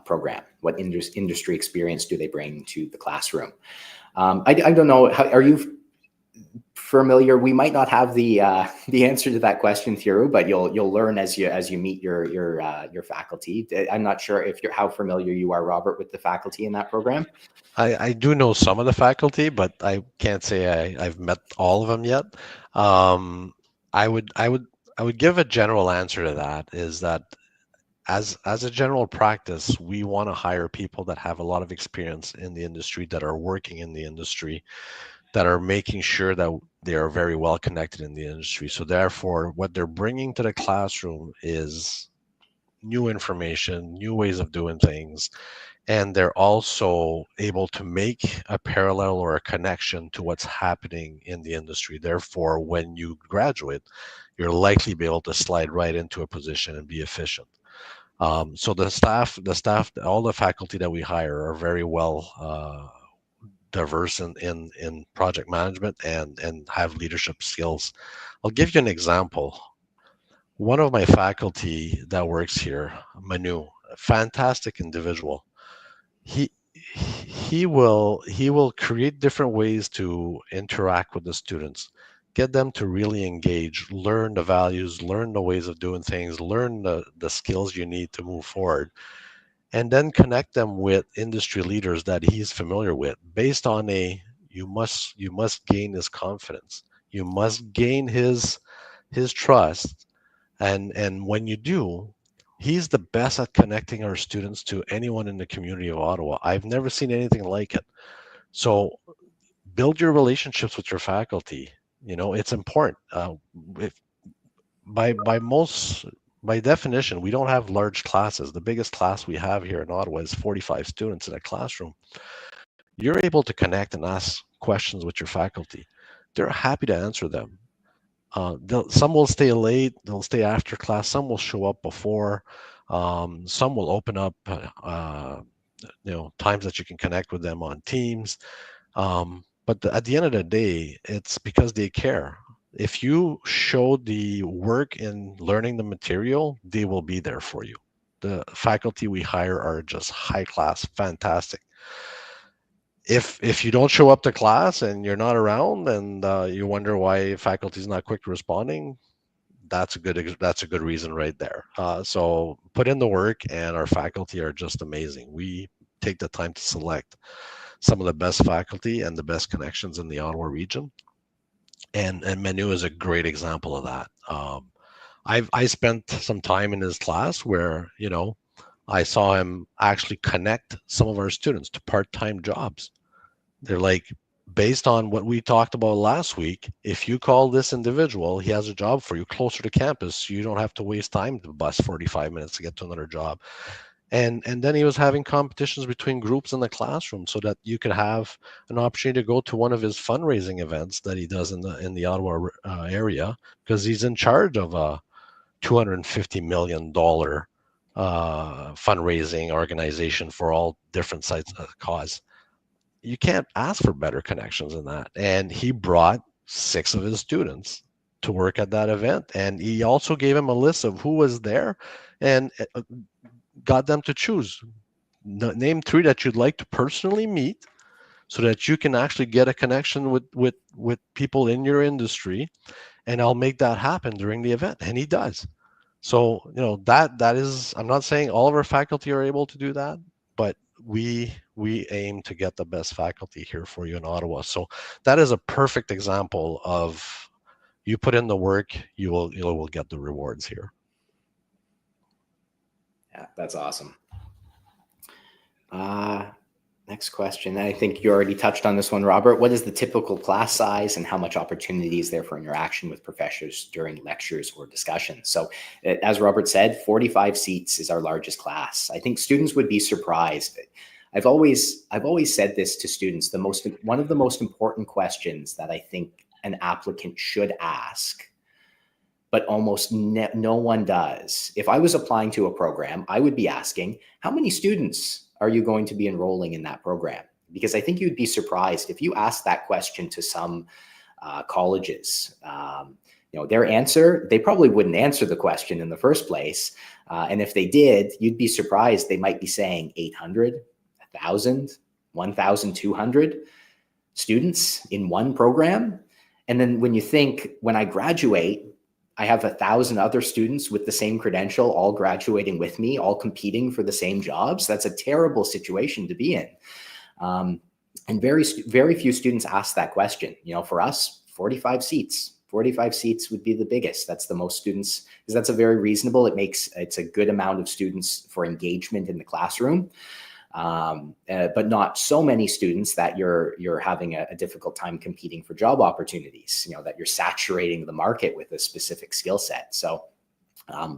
program? What industry experience do they bring to the classroom? I don't know. Are you familiar? We might not have the answer to that question, Thiru, but you'll learn as you meet your faculty. I'm not sure how familiar you are, Robert, with the faculty in that program. I do know some of the faculty, but I can't say I've met all of them yet. I would give a general answer to that, is that as a general practice, we want to hire people that have a lot of experience in the industry, that are working in the industry, that are making sure that they are very well connected in the industry. So therefore, what they're bringing to the classroom is new information, new ways of doing things, and they're also able to make a parallel or a connection to what's happening in the industry. Therefore, when you graduate, you're likely to be able to slide right into a position and be efficient. So the staff, all the faculty that we hire are very well diverse in project management and have leadership skills. I'll give you an example. One of my faculty that works here, Manu, a fantastic individual. He will create different ways to interact with the students, get them to really engage, learn the values, learn the ways of doing things, learn the skills you need to move forward, and then connect them with industry leaders that he's familiar with, based on you must gain his confidence, you must gain his trust, and when you do, he's the best at connecting our students to anyone in the community of Ottawa. I've never seen anything like it. So build your relationships with your faculty. It's important. If by definition, we don't have large classes. The biggest class we have here in Ottawa is 45 students in a classroom. You're able to connect and ask questions with your faculty. They're happy to answer them. Some will stay late, they'll stay after class, some will show up before. Some will open up, times that you can connect with them on Teams. But at the end of the day, it's because they care. If you show the work in learning the material, they will be there for you. The faculty we hire are just high class, fantastic. If you don't show up to class and you're not around, and you wonder why faculty is not quick responding, that's a good reason right there. So put in the work, and our faculty are just amazing. We take the time to select some of the best faculty and the best connections in the Ottawa region, and Menu is a great example of that. I spent some time in his class where I saw him actually connect some of our students to part-time jobs. They're like, based on what we talked about last week, if you call this individual, he has a job for you closer to campus. You don't have to waste time to bus 45 minutes to get to another job. And then he was having competitions between groups in the classroom so that you could have an opportunity to go to one of his fundraising events that he does in the Ottawa area, because he's in charge of a $250 million fundraising organization for all different sites of cause. You can't ask for better connections than that. And he brought 6 of his students to work at that event. And he also gave him a list of who was there and got them to choose. Name 3 that you'd like to personally meet so that you can actually get a connection with people in your industry. And I'll make that happen during the event. And he does. So, that is, I'm not saying all of our faculty are able to do that, but we aim to get the best faculty here for you in Ottawa. So that is a perfect example of, you put in the work, you will get the rewards here. Yeah, that's awesome. Next question. I think you already touched on this one, Robert. What is the typical class size, and how much opportunity is there for interaction with professors during lectures or discussions? So as Robert said, 45 seats is our largest class. I think students would be surprised. I've always said this to students. One of the most important questions that I think an applicant should ask, but almost no one does. If I was applying to a program, I would be asking, how many students are you going to be enrolling in that program? Because I think you'd be surprised if you ask that question to some colleges. Their answer, they probably wouldn't answer the question in the first place. And if they did, you'd be surprised. They might be saying 800, 1,000, 1,200 students in one program. And then when you think, when I graduate, I have 1,000 other students with the same credential, all graduating with me, all competing for the same jobs. That's a terrible situation to be in. And very few students ask that question. For us, 45 seats. 45 seats would be the biggest. That's the most students, because that's a very reasonable. It's a good amount of students for engagement in the classroom. But not so many students that you're having a difficult time competing for job opportunities, that you're saturating the market with a specific skill set. So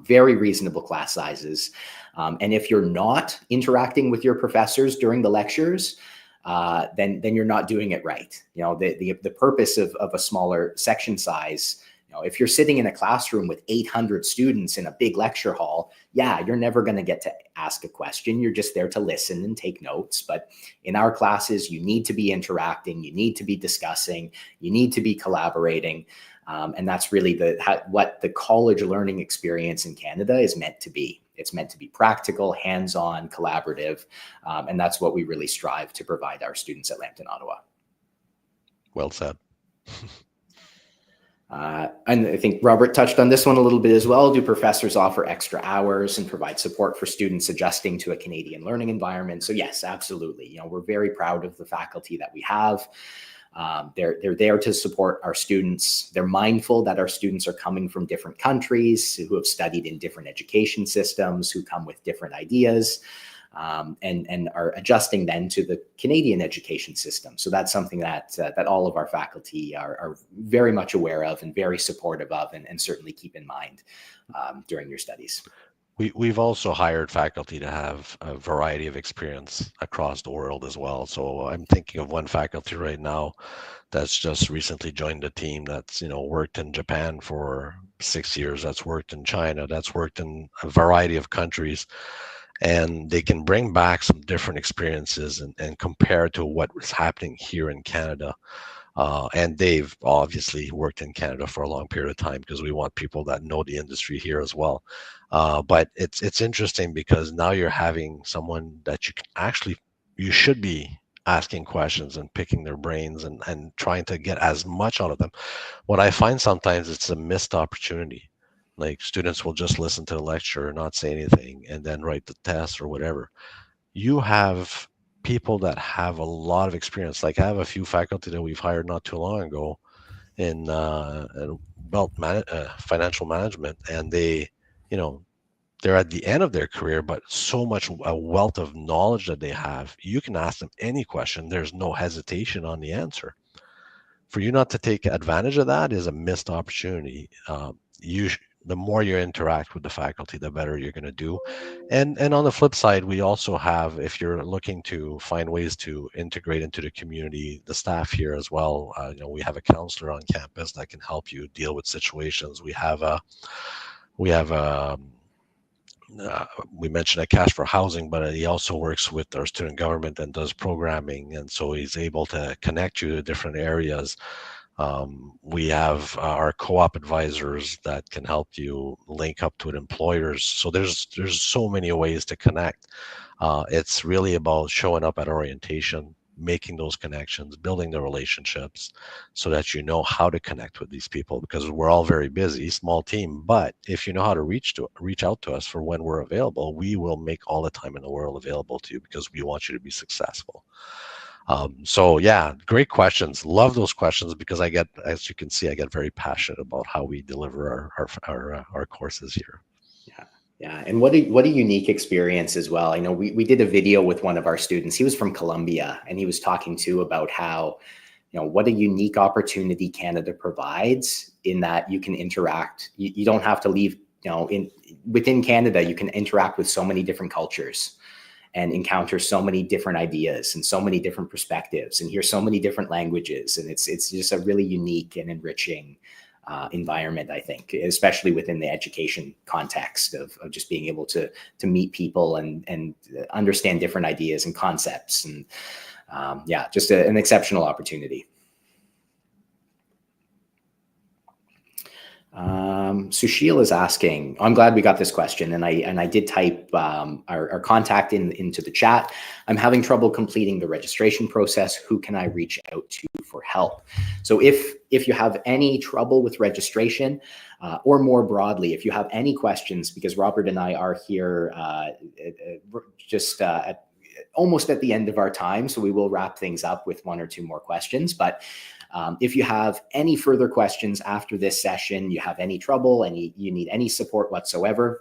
very reasonable class sizes. And if you're not interacting with your professors during the lectures, then you're not doing it right. The purpose of a smaller section size, if you're sitting in a classroom with 800 students in a big lecture hall, yeah, you're never going to get to ask a question. You're just there to listen and take notes. But in our classes, you need to be interacting. You need to be discussing. You need to be collaborating. And that's really what the college learning experience in Canada is meant to be. It's meant to be practical, hands-on, collaborative. And that's what we really strive to provide our students at Lambton, Ottawa. Well said. And I think Robert touched on this one a little bit as well. Do professors offer extra hours and provide support for students adjusting to a Canadian learning environment? So yes, absolutely. We're very proud of the faculty that we have. They're there to support our students. They're mindful that our students are coming from different countries, who have studied in different education systems, who come with different ideas. And are adjusting then to the Canadian education system. So that's something that all of our faculty are very much aware of and very supportive of, and certainly keep in mind during your studies. We've also hired faculty to have a variety of experience across the world as well. So I'm thinking of one faculty right now that's just recently joined a team that's, worked in Japan for 6 years, that's worked in China, that's worked in a variety of countries, and they can bring back some different experiences and compare to what was happening here in Canada. And they've obviously worked in Canada for a long period of time because we want people that know the industry here as well. But it's interesting because now you're having someone that you should be asking questions and picking their brains and trying to get as much out of them. What I find sometimes it's a missed opportunity. Like students will just listen to the lecture, not say anything, and then write the test or whatever. You have people that have a lot of experience. Like I have a few faculty that we've hired not too long ago in financial management, and you know, they're at the end of their career, but so much a wealth of knowledge that they have. You can ask them any question. There's no hesitation on the answer. For you not to take advantage of that is a missed opportunity. The more you interact with the faculty, the better you're going to do. And on the flip side, we also have, if you're looking to find ways to integrate into the community, the staff here as well. We have a counselor on campus that can help you deal with situations. We have a we mentioned a cash for housing, but he also works with our student government and does programming, and so he's able to connect you to different areas. We have our co-op advisors that can help you link up to employers. So there's so many ways to connect. It's really about showing up at orientation, making those connections, building the relationships, so that you know how to connect with these people. Because we're all very busy, small team. But if you know how to reach out to us for when we're available, we will make all the time in the world available to you because we want you to be successful. So yeah, great questions. Love those questions because as you can see, I get very passionate about how we deliver our courses here. Yeah. Yeah. And what a unique experience as well. I know we did a video with one of our students. He was from Colombia, and he was talking too about how, what a unique opportunity Canada provides in that you can interact. You don't have to leave, within Canada, you can interact with so many different cultures and encounter so many different ideas and so many different perspectives and hear so many different languages. And it's just a really unique and enriching environment, I think, especially within the education context of just being able to meet people and understand different ideas and concepts. And just an exceptional opportunity. Sushil is asking, I'm glad we got this question, and I did type our contact into the chat. I'm having trouble completing the registration process. Who can I reach out to for help? So if you have any trouble with registration, or more broadly, if you have any questions, because Robert and I are here almost at the end of our time, so we will wrap things up with one or two more questions. But if you have any further questions after this session, you have any trouble, you need any support whatsoever,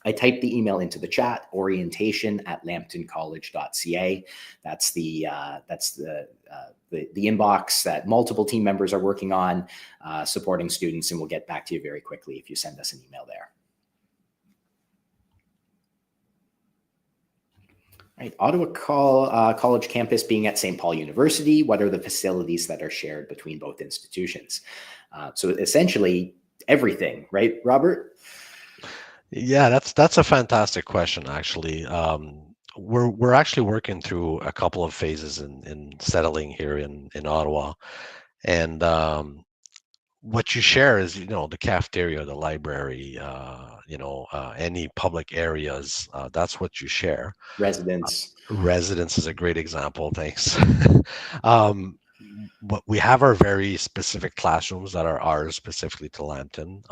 I typed the email into the chat, orientation@lambtoncollege.ca. That's the inbox that multiple team members are working on, supporting students, and we'll get back to you very quickly if you send us an email there. Right. Ottawa College campus being at St. Paul University, what are the facilities that are shared between both institutions? So essentially everything, right, Robert? Yeah, that's a fantastic question, actually. We're actually working through a couple of phases in settling here in Ottawa. And what you share is, the cafeteria, the library, any public areas, that's what you share. Residence. Residence is a great example. Thanks. But we have our very specific classrooms that are ours specifically to Lambton.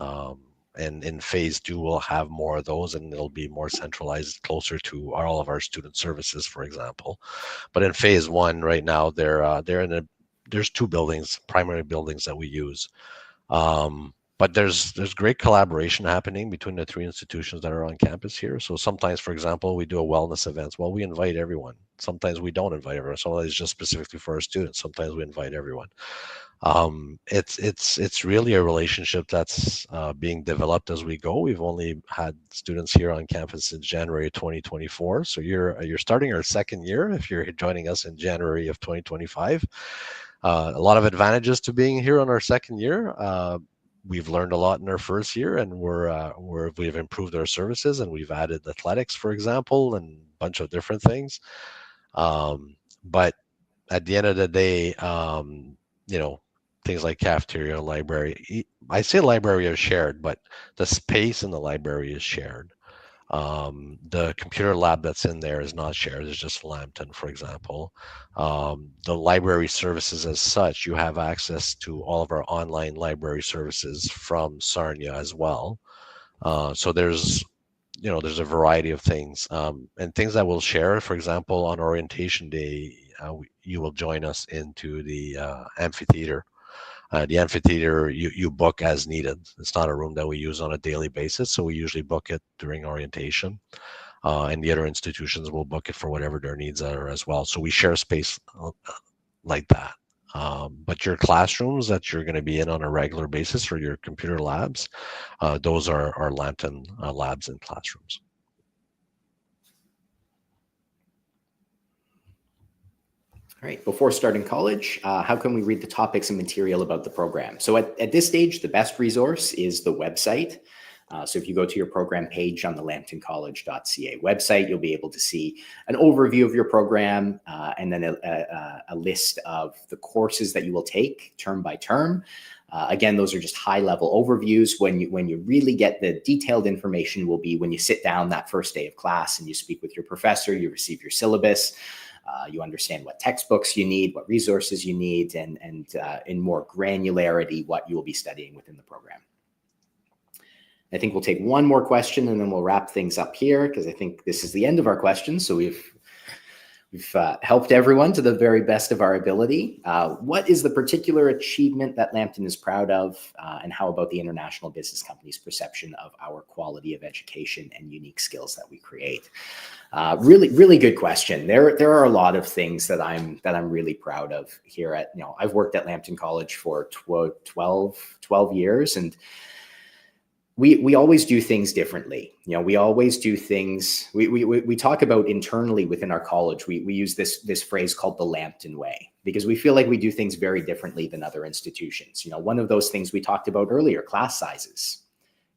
And in phase 2, we'll have more of those, and it'll be more centralized, closer to all of our student services, for example. But in phase 1, right now, there's 2 buildings, primary buildings that we use. But there's great collaboration happening between the 3 institutions that are on campus here. So sometimes, for example, we do a wellness events. Well, we invite everyone. Sometimes we don't invite everyone. Sometimes it's just specifically for our students. Sometimes we invite everyone. It's really a relationship that's being developed as we go. We've only had students here on campus since January 2024, so you're starting our second year if you're joining us in January of 2025. A lot of advantages to being here on our second year. We've learned a lot in our first year, and we've improved our services, and we've added athletics, for example, and a bunch of different things. But at the end of the day, you know, things like cafeteria, library. I say library is shared, but the space in the library is shared. The computer lab that's in there is not shared. It's just Lambton, for example. The library services as such, you have access to all of our online library services from Sarnia as well. So there's a variety of things and things that we'll share. For example, on orientation day, you will join us into the amphitheater. The amphitheater you book as needed. It's not a room that we use on a daily basis, so we usually book it during orientation. And the other institutions will book it for whatever their needs are as well. So we share space like that. But your classrooms that you're going to be in on a regular basis, or your computer labs, those are our Lambton labs and classrooms. All right, before starting college, how can we read the topics and material about the program? So at this stage, the best resource is the website. So if you go to your program page on the lambtoncollege.ca website, you'll be able to see an overview of your program and then a list of the courses that you will take term by term. Again, those are just high-level overviews. When you really get the detailed information will be when you sit down that first day of class and you speak with your professor, you receive your syllabus. You understand what textbooks you need, what resources you need, and in more granularity, what you will be studying within the program. I think we'll take one more question and then we'll wrap things up here, because I think this is the end of our questions. So we've helped everyone to the very best of our ability. What is the particular achievement that Lambton is proud of? And how about the international business company's perception of our quality of education and unique skills that we create? Really, really good question. There are a lot of things that I'm really proud of here at, I've worked at Lambton College for 12 years, and we always do things differently. We always do things, we talk about internally within our college, we use this phrase called the Lambton way, because we feel like we do things very differently than other institutions. One of those things we talked about earlier, class sizes.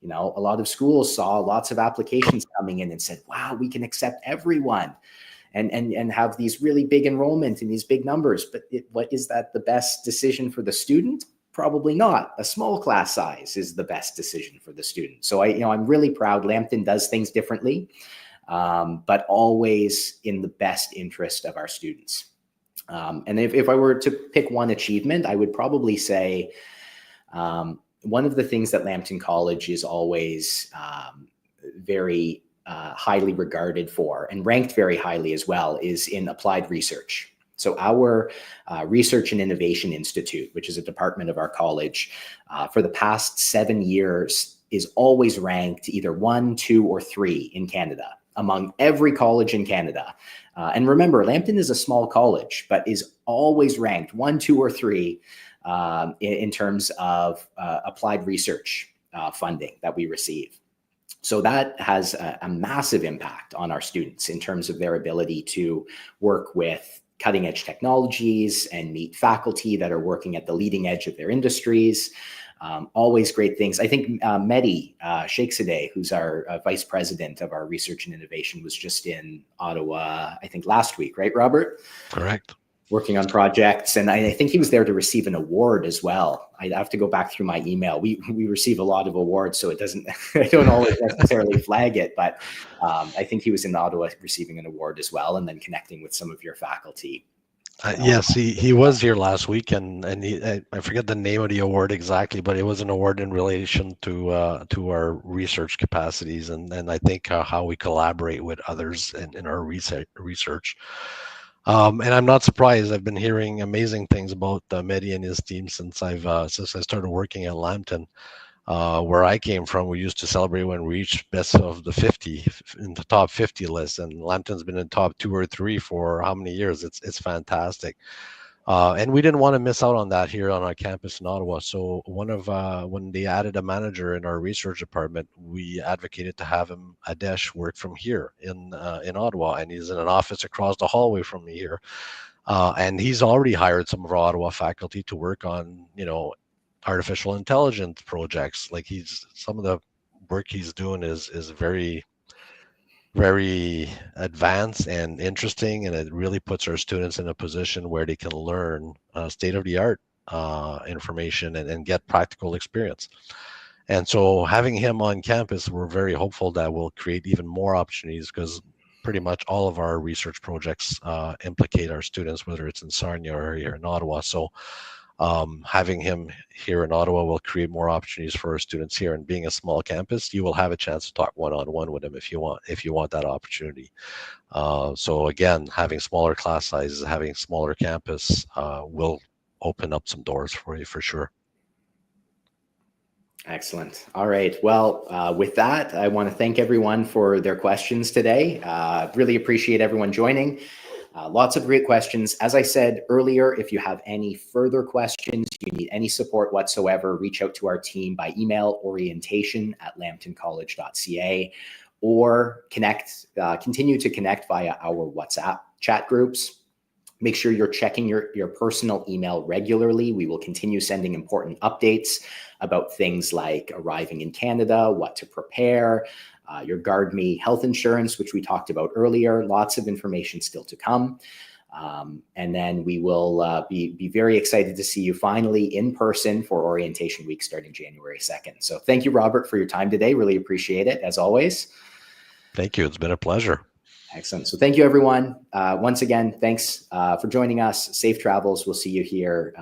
A lot of schools saw lots of applications coming in and said, wow, we can accept everyone and have these really big enrollment and these big numbers. But what is that the best decision for the student? Probably not. A small class size is the best decision for the student. So I'm really proud Lambton does things differently, but always in the best interest of our students. And if I were to pick one achievement, I would probably say one of the things that Lambton College is always very highly regarded for, and ranked very highly as well, is in applied research. So our Research and Innovation Institute, which is a department of our college, for the past 7 years is always ranked either 1, 2, or 3 in Canada among every college in Canada. And remember, Lambton is a small college, but is always ranked 1, 2, or 3 in terms of applied research funding that we receive. So that has a massive impact on our students in terms of their ability to work with cutting edge technologies and meet faculty that are working at the leading edge of their industries. Always great things. I think Mehdi Sheikhzadeh, who's our vice president of our research and innovation, was just in Ottawa, I think last week, right, Robert? Correct. Working on projects. And I think he was there to receive an award as well. I'd have to go back through my email. We receive a lot of awards, so it doesn't, I don't always necessarily flag it, but I think he was in Ottawa receiving an award as well, and then connecting with some of your faculty. Yes, he was here last week, and I forget the name of the award exactly, but it was an award in relation to our research capacities and I think how we collaborate with others in our research. And I'm not surprised. I've been hearing amazing things about Mehdi and his team since I started working at Lambton. Where I came from, we used to celebrate when we reached best of the 50 in the top 50 list, and Lambton's been in top 2 or 3 for how many years? It's fantastic. And we didn't want to miss out on that here on our campus in Ottawa. So when they added a manager in our research department, we advocated to have him, Adesh, work from here in Ottawa, and he's in an office across the hallway from me here. And he's already hired some of our Ottawa faculty to work on, artificial intelligence projects. Like some of the work he's doing is very, very advanced and interesting, and it really puts our students in a position where they can learn state-of-the-art information and get practical experience. And so having him on campus, we're very hopeful that will create even more opportunities, because pretty much all of our research projects implicate our students, whether it's in Sarnia or here in Ottawa. So having him here in Ottawa will create more opportunities for our students here. And being a small campus, you will have a chance to talk one-on-one with him if you want that opportunity. So again, having smaller class sizes, having smaller campus will open up some doors for you for sure. Excellent. All right. Well, with that, I want to thank everyone for their questions today. Really appreciate everyone joining. Lots of great questions. As I said earlier, if you have any further questions, you need any support whatsoever, reach out to our team by email, orientation@lambtoncollege.ca, or continue to connect via our WhatsApp chat groups. Make sure you're checking your personal email regularly. We will continue sending important updates about things like arriving in Canada, what to prepare, your GuardMe health insurance, which we talked about earlier. Lots of information still to come. And then we will be very excited to see you finally in person for Orientation Week starting January 2nd. So thank you, Robert, for your time today. Really appreciate it, as always. Thank you. It's been a pleasure. Excellent. So thank you, everyone. Once again, thanks for joining us. Safe travels. We'll see you here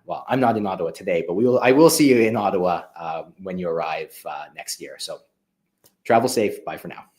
well, I'm not in Ottawa today, but I will see you in Ottawa when you arrive next year. So travel safe. Bye for now.